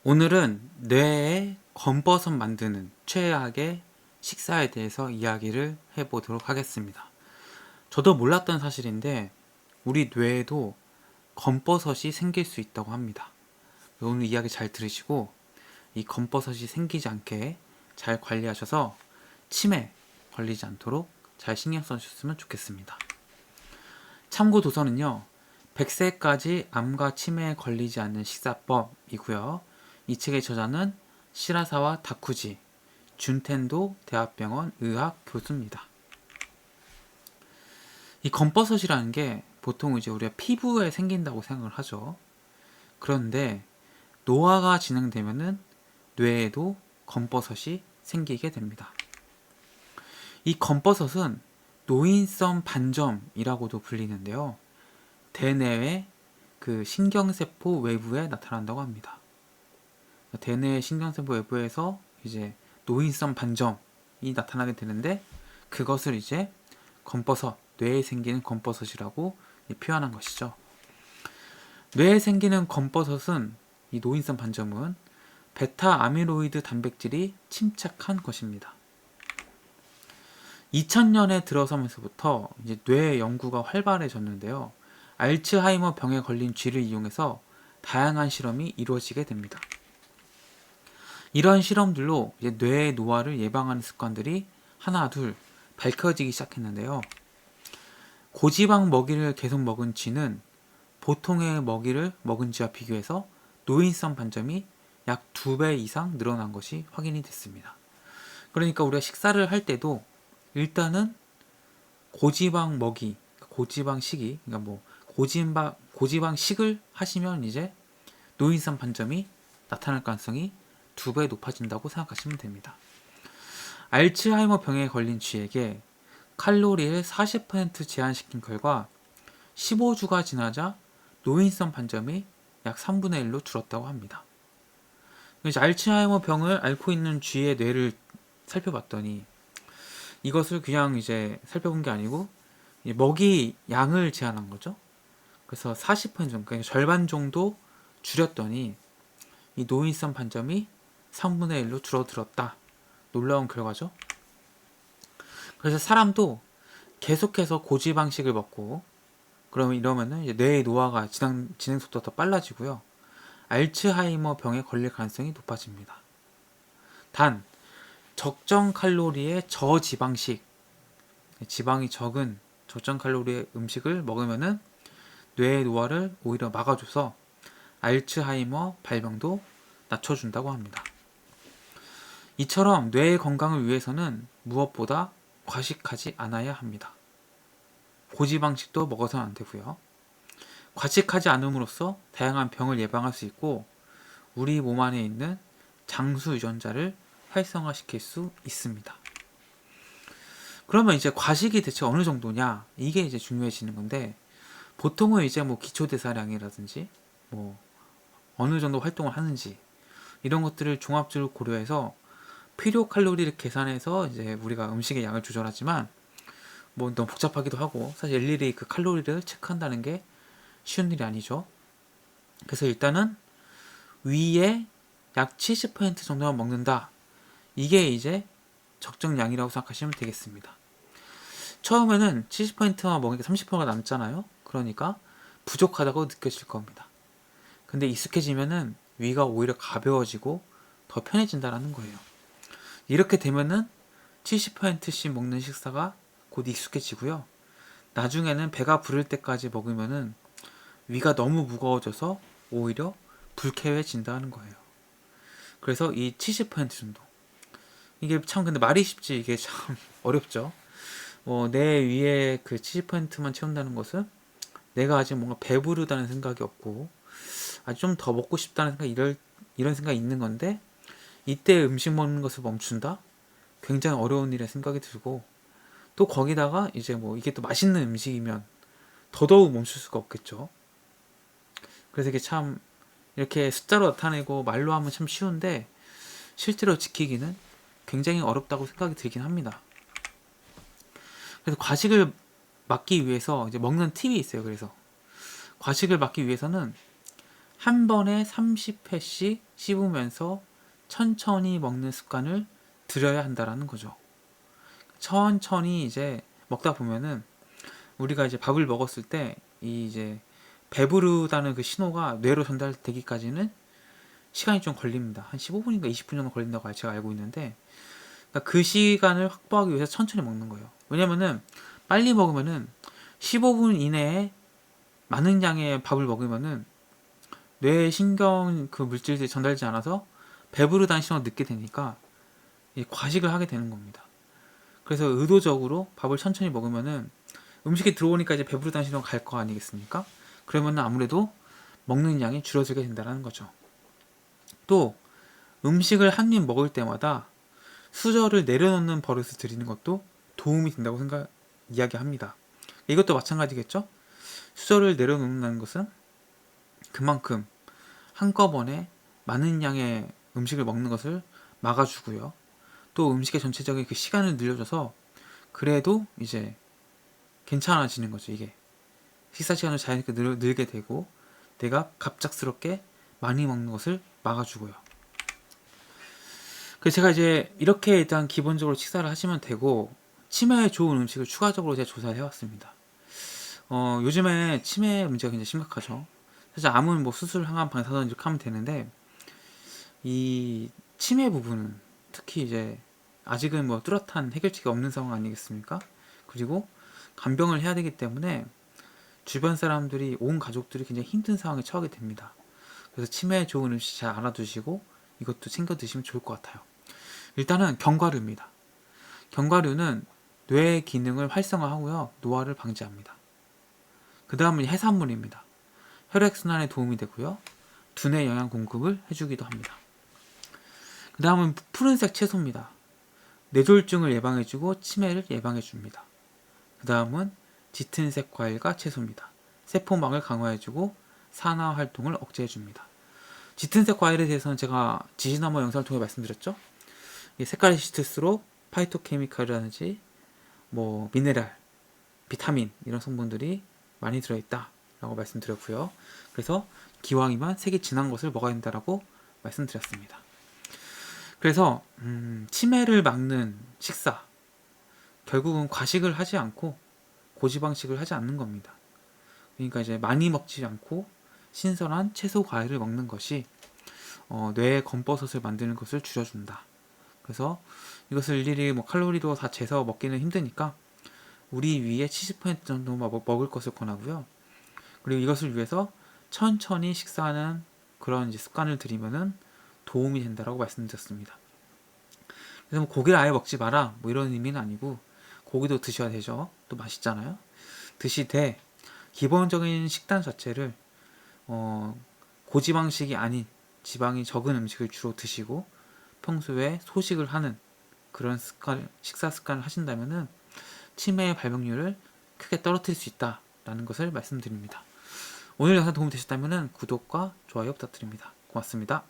오늘은 뇌에 검버섯 만드는 최악의 식사에 대해서 이야기를 해보도록 하겠습니다. 저도 몰랐던 사실인데 우리 뇌에도 검버섯이 생길 수 있다고 합니다. 오늘 이야기 잘 들으시고 이 검버섯이 생기지 않게 잘 관리하셔서 치매 걸리지 않도록 잘 신경 써주셨으면 좋겠습니다. 참고 도서는요, 100세까지 암과 치매에 걸리지 않는 식사법이고요. 이 책의 저자는 시라사와 다쿠지, 준텐도 대학병원 의학 교수입니다. 이 검버섯이라는 게 보통 이제 우리가 피부에 생긴다고 생각을 하죠. 그런데 노화가 진행되면은 뇌에도 검버섯이 생기게 됩니다. 이 검버섯은 노인성 반점이라고도 불리는데요. 대뇌의 그 신경세포 외부에 나타난다고 합니다. 대뇌의 신경세포 외부에서 이제 노인성 반점이 나타나게 되는데 그것을 이제 검버섯, 뇌에 생기는 검버섯이라고 표현한 것이죠. 뇌에 생기는 검버섯은 이 노인성 반점은 베타 아밀로이드 단백질이 침착한 것입니다. 2000년에 들어서면서부터 이제 뇌 연구가 활발해졌는데요. 알츠하이머 병에 걸린 쥐를 이용해서 다양한 실험이 이루어지게 됩니다. 이런 실험들로 이제 뇌의 노화를 예방하는 습관들이 하나 둘 밝혀지기 시작했는데요. 고지방 먹이를 계속 먹은 쥐는 보통의 먹이를 먹은 쥐와 비교해서 노인성 반점이 약 2배 이상 늘어난 것이 확인이 됐습니다. 그러니까 우리가 식사를 할 때도 일단은 고지방 먹이, 고지방식이, 그러니까 뭐 고지방식을 하시면 이제 노인성 반점이 나타날 가능성이 2배 높아진다고 생각하시면 됩니다. 알츠하이머 병에 걸린 쥐에게 칼로리를 40% 제한시킨 결과 15주가 지나자 노인성 반점이 약 3분의 1로 줄었다고 합니다. 그래서 알츠하이머 병을 앓고 있는 쥐의 뇌를 살펴봤더니 이것을 그냥 이제 살펴본 게 아니고 먹이 양을 제한한 거죠. 그래서 40% 정도, 그러니까 절반 정도 줄였더니 이 노인성 반점이 3분의 1로 줄어들었다. 놀라운 결과죠. 그래서 사람도 계속해서 고지방식을 먹고 그러면 이러면은 이제 뇌의 노화가 진행 속도가 더 빨라지고요. 알츠하이머 병에 걸릴 가능성이 높아집니다. 단 적정 칼로리의 저지방식, 지방이 적은 적정 칼로리의 음식을 먹으면은 뇌의 노화를 오히려 막아줘서 알츠하이머 발병도 낮춰준다고 합니다. 이처럼 뇌의 건강을 위해서는 무엇보다 과식하지 않아야 합니다. 고지방식도 먹어서는 안 되고요. 과식하지 않음으로써 다양한 병을 예방할 수 있고 우리 몸 안에 있는 장수 유전자를 활성화시킬 수 있습니다. 그러면 이제 과식이 대체 어느 정도냐? 이게 이제 중요해지는 건데 보통은 이제 뭐 기초대사량이라든지 뭐 어느 정도 활동을 하는지 이런 것들을 종합적으로 고려해서 필요 칼로리를 계산해서 이제 우리가 음식의 양을 조절하지만 뭐 너무 복잡하기도 하고 사실 일일이 그 칼로리를 체크한다는 게 쉬운 일이 아니죠. 그래서 일단은 위에 약 70% 정도만 먹는다. 이게 이제 적정량이라고 생각하시면 되겠습니다. 처음에는 70%만 먹으니까 30%가 남잖아요. 그러니까 부족하다고 느껴질 겁니다. 근데 익숙해지면은 위가 오히려 가벼워지고 더 편해진다는 거예요. 이렇게 되면은 70%씩 먹는 식사가 곧 익숙해지고요. 나중에는 배가 부를 때까지 먹으면은 위가 너무 무거워져서 오히려 불쾌해진다는 거예요. 그래서 이 70% 정도. 이게 참 근데 말이 쉽지 이게 참 어렵죠. 내 위에 그 70%만 채운다는 것은 내가 아직 뭔가 배부르다는 생각이 없고 아직 좀 더 먹고 싶다는 생각 이런 생각이 있는 건데 이때 음식 먹는 것을 멈춘다? 굉장히 어려운 일에 생각이 들고 또 거기다가 이제 뭐 이게 또 맛있는 음식이면 더더욱 멈출 수가 없겠죠. 그래서 이게 참 이렇게 숫자로 나타내고 말로 하면 참 쉬운데 실제로 지키기는 굉장히 어렵다고 생각이 들긴 합니다. 그래서 과식을 막기 위해서 이제 먹는 팁이 있어요. 그래서 과식을 막기 위해서는 한 번에 30회씩 씹으면서 천천히 먹는 습관을 들여야 한다라는 거죠. 천천히 이제 먹다 보면은 우리가 이제 밥을 먹었을 때 이 이제 배부르다는 그 신호가 뇌로 전달되기까지는 시간이 좀 걸립니다. 한 15분인가 20분 정도 걸린다고 제가 알고 있는데, 그러니까 그 시간을 확보하기 위해서 천천히 먹는 거예요. 왜냐면은 빨리 먹으면은 15분 이내에 많은 양의 밥을 먹으면은 뇌에 신경 그 물질들이 전달되지 않아서 배부르다는 신호가 늦게 되니까 과식을 하게 되는 겁니다. 그래서 의도적으로 밥을 천천히 먹으면은 음식이 들어오니까 이제 배부르다는 신호가 갈 거 아니겠습니까? 그러면 아무래도 먹는 양이 줄어들게 된다는 거죠. 또 음식을 한 입 먹을 때마다 수저를 내려놓는 버릇을 들이는 것도 도움이 된다고 이야기합니다. 이것도 마찬가지겠죠? 수저를 내려놓는다는 것은 그만큼 한꺼번에 많은 양의 음식을 먹는 것을 막아주고요. 또 음식의 전체적인 그 시간을 늘려줘서 그래도 이제 괜찮아지는 거죠. 이게 식사 시간을 자연스럽게 늘게 되고 내가 갑작스럽게 많이 먹는 것을 막아주고요. 그래서 제가 이제 이렇게 일단 기본적으로 식사를 하시면 되고, 치매에 좋은 음식을 추가적으로 제가 조사를 해왔습니다. 요즘에 치매 문제가 굉장히 심각하죠. 사실 암은 뭐 수술, 항암, 방사선 이렇게 하면 되는데, 이 치매 부분은 특히 이제 아직은 뭐 뚜렷한 해결책이 없는 상황 아니겠습니까? 그리고 간병을 해야 되기 때문에 주변 사람들이, 온 가족들이 굉장히 힘든 상황에 처하게 됩니다. 그래서 치매에 좋은 음식 잘 알아두시고 이것도 챙겨 드시면 좋을 것 같아요. 일단은 견과류입니다. 견과류는 뇌의 기능을 활성화하고요, 노화를 방지합니다. 그 다음은 해산물입니다. 혈액순환에 도움이 되고요, 두뇌 영양 공급을 해주기도 합니다. 그 다음은 푸른색 채소입니다. 뇌졸중을 예방해주고 치매를 예방해줍니다. 그 다음은 짙은색 과일과 채소입니다. 세포막을 강화해주고 산화 활동을 억제해줍니다. 짙은색 과일에 대해서는 제가 지지나무 영상을 통해 말씀드렸죠. 색깔이 짙을수록 파이토케미칼이라든지 뭐 미네랄, 비타민 이런 성분들이 많이 들어있다 라고 말씀드렸고요. 그래서 기왕이면 색이 진한 것을 먹어야 된다라고 말씀드렸습니다. 그래서 치매를 막는 식사, 결국은 과식을 하지 않고 고지방식을 하지 않는 겁니다. 그러니까 이제 많이 먹지 않고 신선한 채소 과일을 먹는 것이 뇌의 검버섯을 만드는 것을 줄여준다. 그래서 이것을 일일이 뭐 칼로리도 다 재서 먹기는 힘드니까 우리 위에 70% 정도 먹을 것을 권하고요. 그리고 이것을 위해서 천천히 식사하는 그런 이제 습관을 들이면은 도움이 된다라고 말씀드렸습니다. 그래서 뭐 고기를 아예 먹지 마라 뭐 이런 의미는 아니고, 고기도 드셔야 되죠. 또 맛있잖아요. 드시되 기본적인 식단 자체를 고지방식이 아닌 지방이 적은 음식을 주로 드시고 평소에 소식을 하는 그런 식사 습관을 하신다면은 치매의 발병률을 크게 떨어뜨릴 수 있다라는 것을 말씀드립니다. 오늘 영상 도움이 되셨다면 구독과 좋아요 부탁드립니다. 고맙습니다.